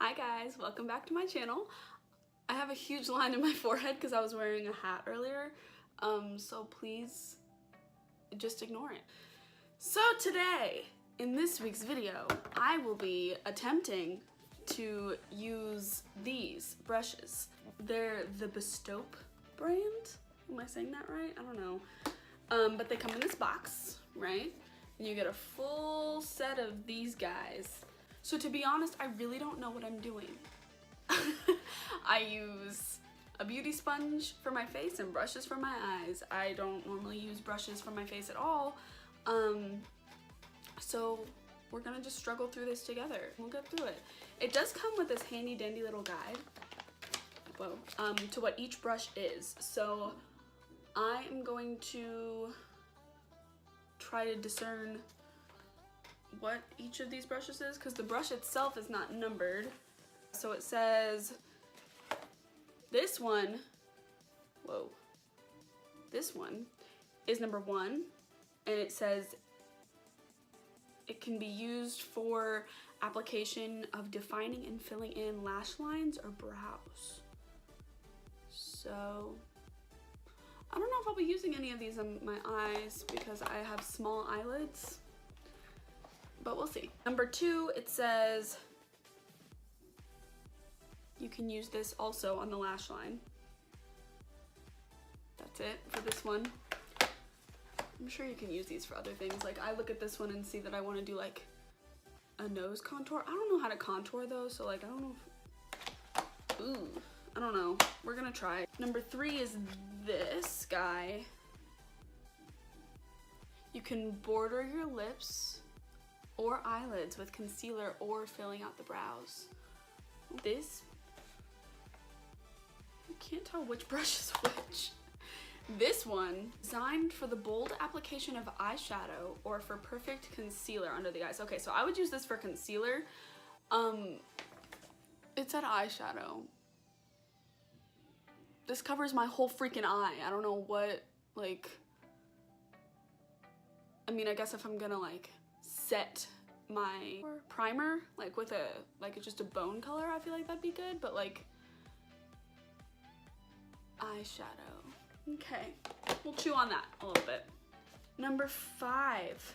Hi guys, welcome back to my channel. I have a huge line in my forehead because I was wearing a hat earlier, so please just ignore it. So today, in this week's video, I will be attempting to use these brushes. They're the Bestope brand. Am I saying that right? I don't know. But they come in this box, right? And you get a full set of these guys. So to be honest, I really don't know what I'm doing. I use a beauty sponge for my face and brushes for my eyes. I don't normally use brushes for my face at all. So we're gonna just struggle through this together. We'll get through it. It does come with this handy dandy little guide, whoa, to what each brush is. So I am going to try to discern what each of these brushes is, because the brush itself is not numbered. So it says this one, whoa, this one is number 1, and it says it can be used for application of defining and filling in lash lines or brows. So I don't know if I'll be using any of these on my eyes because I have small eyelids, but we'll see. Number 2, it says you can use this also on the lash line. That's it for this one. I'm sure you can use these for other things. Like I look at this one and see that I want to do like a nose contour. I don't know how to contour though, so like I don't know if, ooh, I don't know. We're gonna try. Number 3 is this guy. You can border your lips or eyelids with concealer or filling out the brows. This, you can't tell which brush is which. This one, designed for the bold application of eyeshadow or for perfect concealer under the eyes. Okay, so I would use this for concealer. It said eyeshadow. This covers my whole freaking eye. I don't know what, like, I mean, I guess if I'm gonna like set my primer like with a, like just a bone color, I feel like that'd be good, but like eyeshadow. Okay, we'll chew on that a little bit. Number 5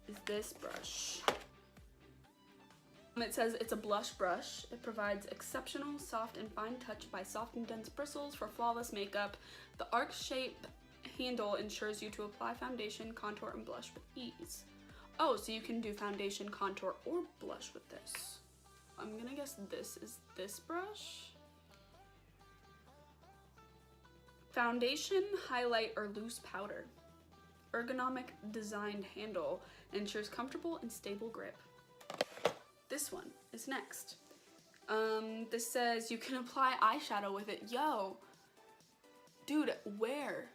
is this brush. It says it's a blush brush. It provides exceptional soft and fine touch by soft and dense bristles for flawless makeup. The arc shape handle ensures you to apply foundation, contour, and blush with ease. Oh, so you can do foundation, contour, or blush with this. I'm gonna guess this is this brush. Foundation, highlight, or loose powder. Ergonomic designed handle ensures comfortable and stable grip. This one is next. This says you can apply eyeshadow with it. Yo, dude, where?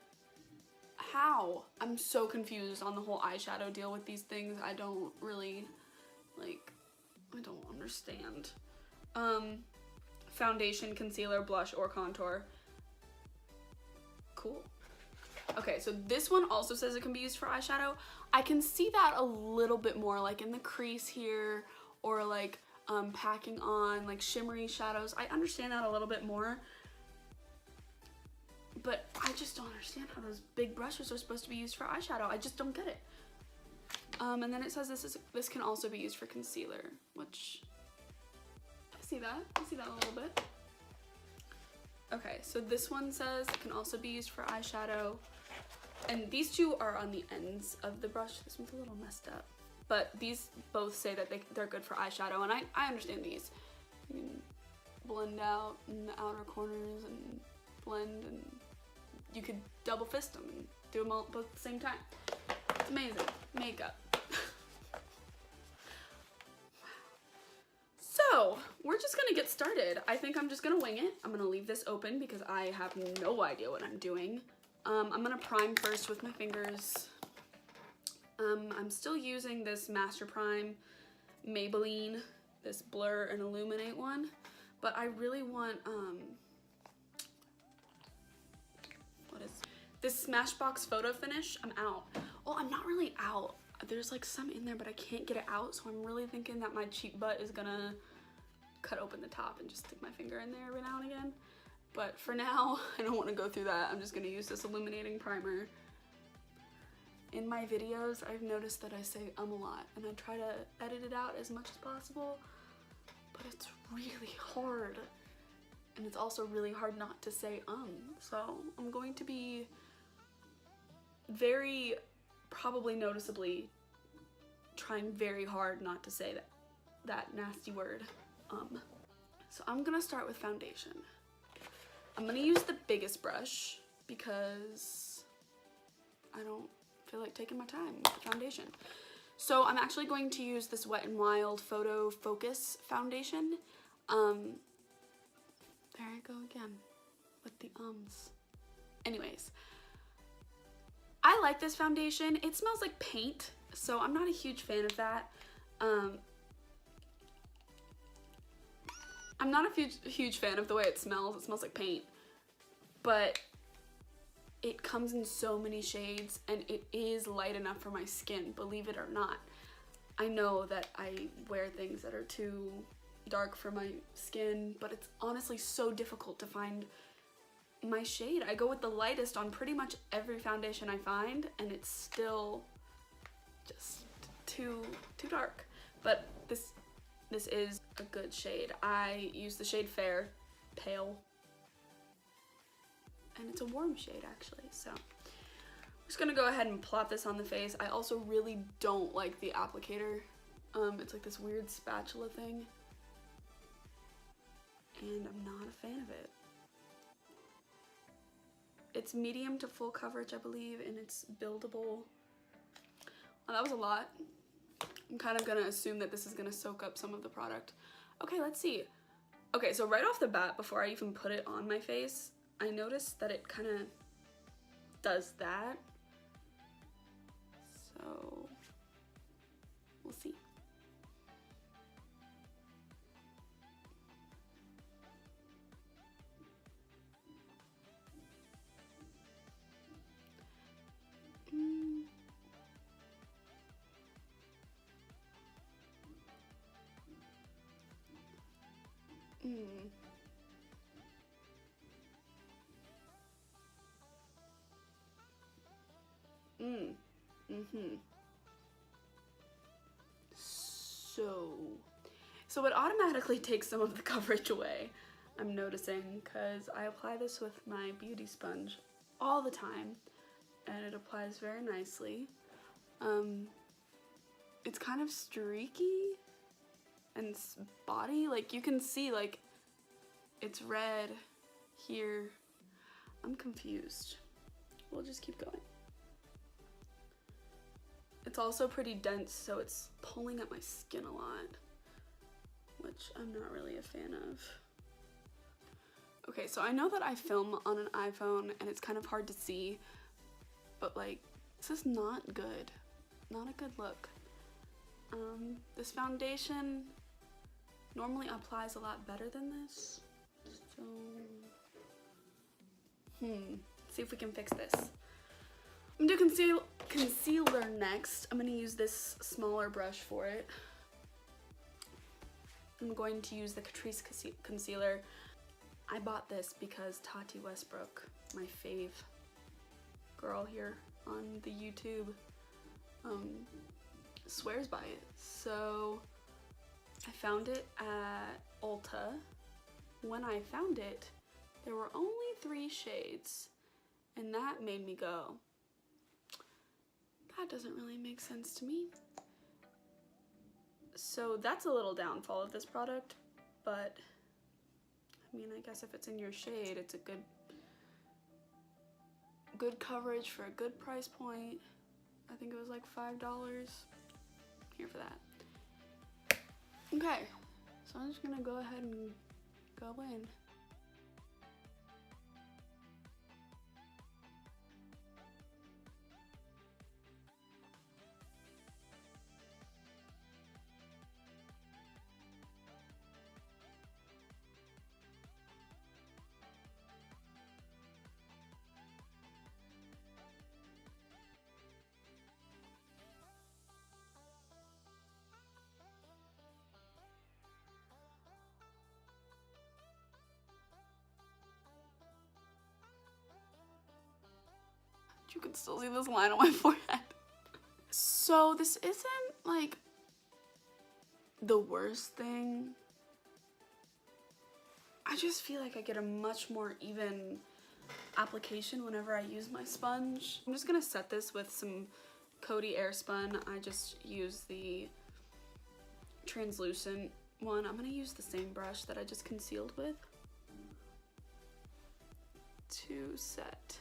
How? I'm so confused on the whole eyeshadow deal with these things. I don't really, like, I don't understand. Foundation, concealer, blush, or contour. Cool. Okay, so this one also says it can be used for eyeshadow. I can see that a little bit more, like in the crease here, or like packing on like shimmery shadows. I understand that a little bit more, but I just don't understand how those big brushes are supposed to be used for eyeshadow. I just don't get it. And then it says this can also be used for concealer, which I see that a little bit. Okay, so this one says it can also be used for eyeshadow, and these two are on the ends of the brush. This one's a little messed up, but these both say that they're good for eyeshadow, and I understand these. You can blend out in the outer corners and blend, and you could double fist them and do them all both at the same time. It's amazing. Makeup. So we're just gonna get started. I think I'm just gonna wing it. I'm gonna leave this open because I have no idea what I'm doing. I'm gonna prime first with my fingers. I'm still using this Master Prime Maybelline, this Blur and Illuminate one, but I really want, what is this Smashbox Photo Finish? I'm out. Well, I'm not really out there's like some in there, but I can't get it out, so I'm really thinking that my cheek butt is gonna cut open the top and just stick my finger in there every now and again. But for now, I don't want to go through that. I'm just gonna use this illuminating primer. In my videos, I've noticed that I say a lot, and I try to edit it out as much as possible, but it's really hard. And it's also really hard not to say so I'm going to be very, probably noticeably, trying very hard not to say that nasty word, So I'm gonna start with foundation. I'm gonna use the biggest brush because I don't feel like taking my time with the foundation. So I'm actually going to use this Wet n Wild Photo Focus foundation. There I go again with the ums. Anyways, I like this foundation. It smells like paint, so I'm not a huge fan of that. I'm not a huge fan of the way it smells. It smells like paint, but it comes in so many shades and it is light enough for my skin, believe it or not. I know that I wear things that are too dark for my skin, but it's honestly so difficult to find my shade. I go with the lightest on pretty much every foundation I find, and it's still just too dark. But this is a good shade. I use the shade Fair, Pale, and it's a warm shade actually, so I'm just gonna go ahead and plop this on the face. I also really don't like the applicator. It's like this weird spatula thing, and I'm not a fan of it. It's medium to full coverage, I believe, and it's buildable. Oh, that was a lot. I'm kind of gonna assume that this is gonna soak up some of the product. Okay, let's see. Okay, so right off the bat, before I even put it on my face, I noticed that it kind of does that. So we'll see. So it automatically takes some of the coverage away, I'm noticing, because I apply this with my beauty sponge all the time, and it applies very nicely. It's kind of streaky and spotty, like you can see like it's red here. I'm confused. We'll just keep going. It's also pretty dense, so it's pulling at my skin a lot, which I'm not really a fan of. Okay, so I know that I film on an iPhone and it's kind of hard to see, but like, this is not good. Not a good look. This foundation normally applies a lot better than this, so see if we can fix this. I'm gonna do concealer next. I'm gonna use this smaller brush for it. I'm going to use the Catrice concealer. I bought this because Tati Westbrook, my fave girl here on the YouTube, swears by it. So I found it at Ulta. When I found it, there were only 3 shades, and that made me go, that doesn't really make sense to me. So that's a little downfall of this product, but I mean, I guess if it's in your shade, it's a good coverage for a good price point. I think it was like $5. Here for that. Okay, so I'm just gonna go ahead and go in. You can still see this line on my forehead. So this isn't like the worst thing. I just feel like I get a much more even application whenever I use my sponge. I'm just gonna set this with some Coty Airspun. I just use the translucent one. I'm gonna use the same brush that I just concealed with to set.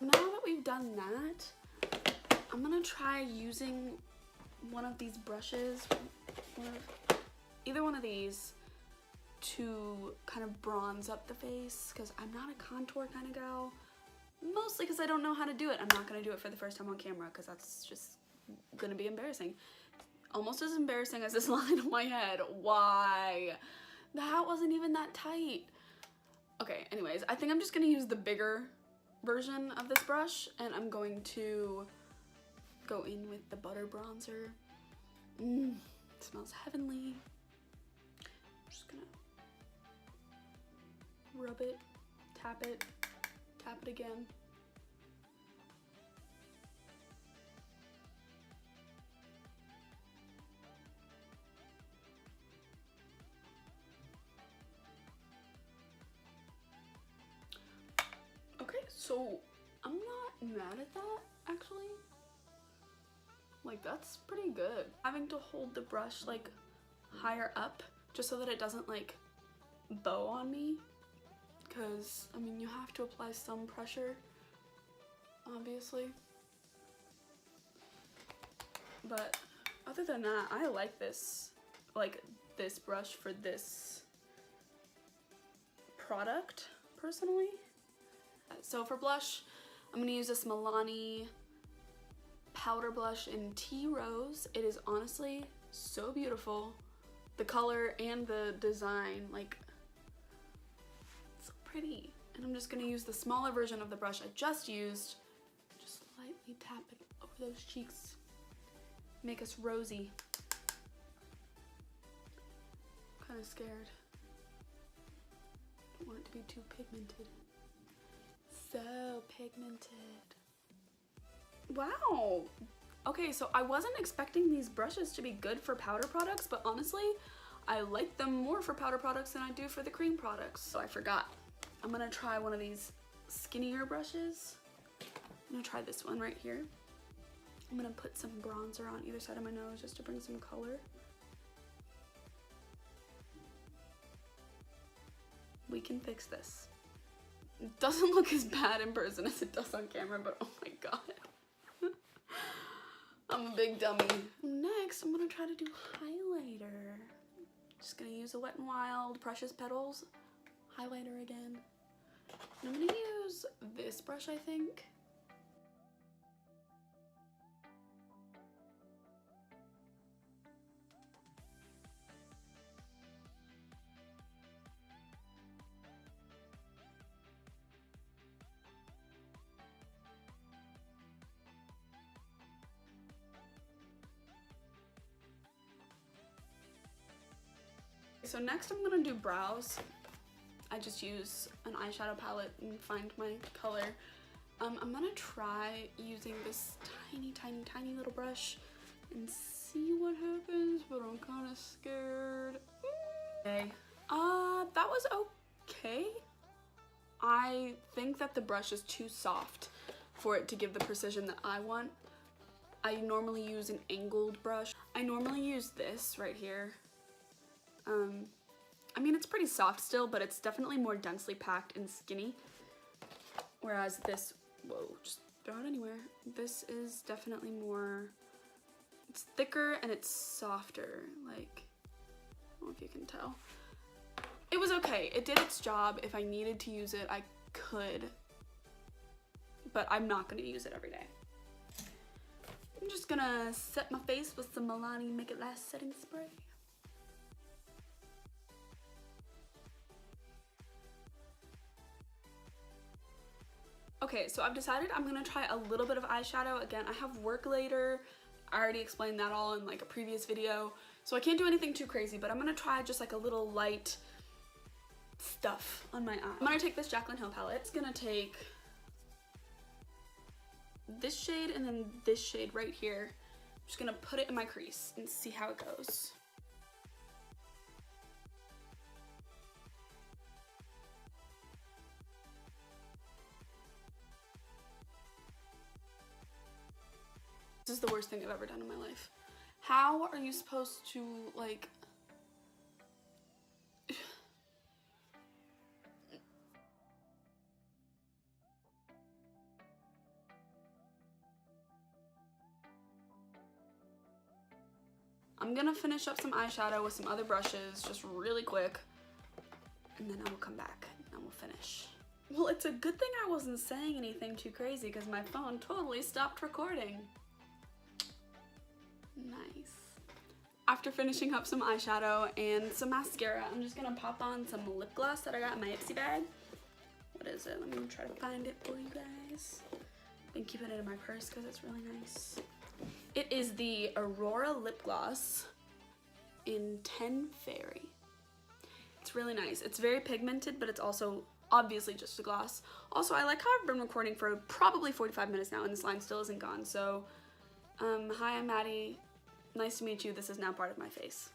Now that we've done that, I'm gonna try using one of these brushes, either one of these, to kind of bronze up the face, because I'm not a contour kind of gal, mostly because I don't know how to do it. I'm not gonna do it for the first time on camera because that's just gonna be embarrassing. Almost as embarrassing as this line on my head. Why? The hat wasn't even that tight. Okay, anyways, I think I'm just gonna use the bigger version of this brush, and I'm going to go in with the butter bronzer. It smells heavenly. I'm just gonna rub it, tap it again. So I'm not mad at that, actually. Like, that's pretty good. Having to hold the brush like higher up just so that it doesn't like bow on me, because I mean you have to apply some pressure, obviously. But other than that, I like this brush for this product personally. So for blush, I'm gonna use this Milani powder blush in Tea Rose. It is honestly so beautiful. The color and the design, like, so pretty. And I'm just gonna use the smaller version of the brush I just used. Just lightly tap it over those cheeks. Make us rosy. I'm kind of scared. Don't want it to be too pigmented. So pigmented. Wow. Okay, so I wasn't expecting these brushes to be good for powder products, but honestly, I like them more for powder products than I do for the cream products. So I forgot. I'm gonna try one of these skinnier brushes. I'm gonna try this one right here. I'm gonna put some bronzer on either side of my nose just to bring some color. We can fix this. It doesn't look as bad in person as it does on camera, but oh my god. I'm a big dummy. Next, I'm gonna try to do highlighter. Just gonna use a Wet n Wild Precious Petals highlighter again. And I'm gonna use this brush, I think. So next I'm gonna do brows. I just use an eyeshadow palette and find my color. I'm gonna try using this tiny little brush and see what happens, but I'm kind of scared. Okay, that was okay. I think that the brush is too soft for it to give the precision that I want. I normally use an angled brush. I normally use this right here. I mean, it's pretty soft still, but it's definitely more densely packed and skinny. Whereas this, whoa, just throw it anywhere. This is definitely more, it's thicker and it's softer. Like, I don't know if you can tell. It was okay. It did its job. If I needed to use it, I could. but I'm not gonna use it every day. I'm just gonna set my face with some Milani Make It Last setting spray. Okay, so I've decided I'm gonna try a little bit of eyeshadow. Again, I have work later. I already explained that all in like a previous video, so I can't do anything too crazy, but I'm gonna try just like a little light stuff on my eye. I'm gonna take this Jaclyn Hill palette. It's gonna take this shade and then this shade right here. I'm just gonna put it in my crease and see how it goes. This is the worst thing I've ever done in my life. How are you supposed to, like... I'm gonna finish up some eyeshadow with some other brushes, just really quick, and then I will come back and we'll finish. Well, it's a good thing I wasn't saying anything too crazy because my phone totally stopped recording. Nice. After finishing up some eyeshadow and some mascara, I'm just gonna pop on some lip gloss that I got in my Ipsy bag. What is it? Let me try to find it for you guys. I've been keeping it in my purse because it's really nice. It is the Aurora lip gloss in 10 Fairy. It's really nice. It's very pigmented, but it's also obviously just a gloss. Also, I like how I've been recording for probably 45 minutes now and this line still isn't gone. So, hi, I'm Maddie. Nice to meet you. This is now part of my face.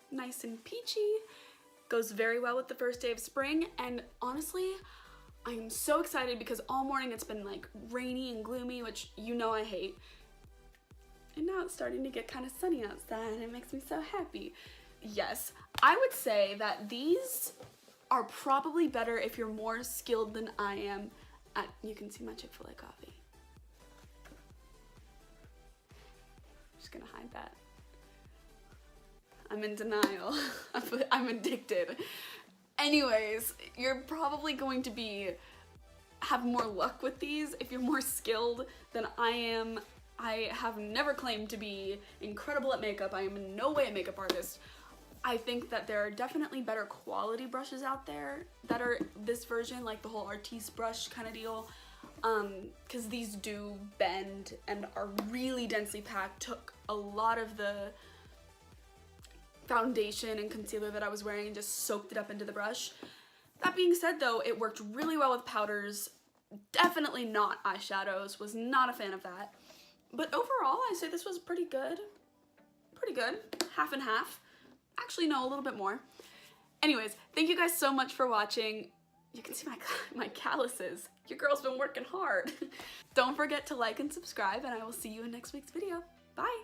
Nice and peachy. Goes very well with the first day of spring, and honestly, I'm so excited because all morning it's been like rainy and gloomy, which you know I hate. And now it's starting to get kind of sunny outside and it makes me so happy. Yes, I would say that these are probably better if you're more skilled than I am at, you can see my Chick-fil-A coffee. Just gonna hide that. I'm in denial. I'm addicted. Anyways, you're probably going to have more luck with these if you're more skilled than I am. I have never claimed to be incredible at makeup. I am in no way a makeup artist. I think that there are definitely better quality brushes out there that are this version, like the whole Artiste brush kind of deal, because these do bend and are really densely packed. Took a lot of the foundation and concealer that I was wearing and just soaked it up into the brush. That being said though, it worked really well with powders, definitely not eyeshadows, was not a fan of that. But overall, I say this was pretty good. Pretty good, half and half. Actually, no, a little bit more. Anyways, thank you guys so much for watching. You can see my calluses. Your girl's been working hard. Don't forget to like and subscribe, and I will see you in next week's video. Bye.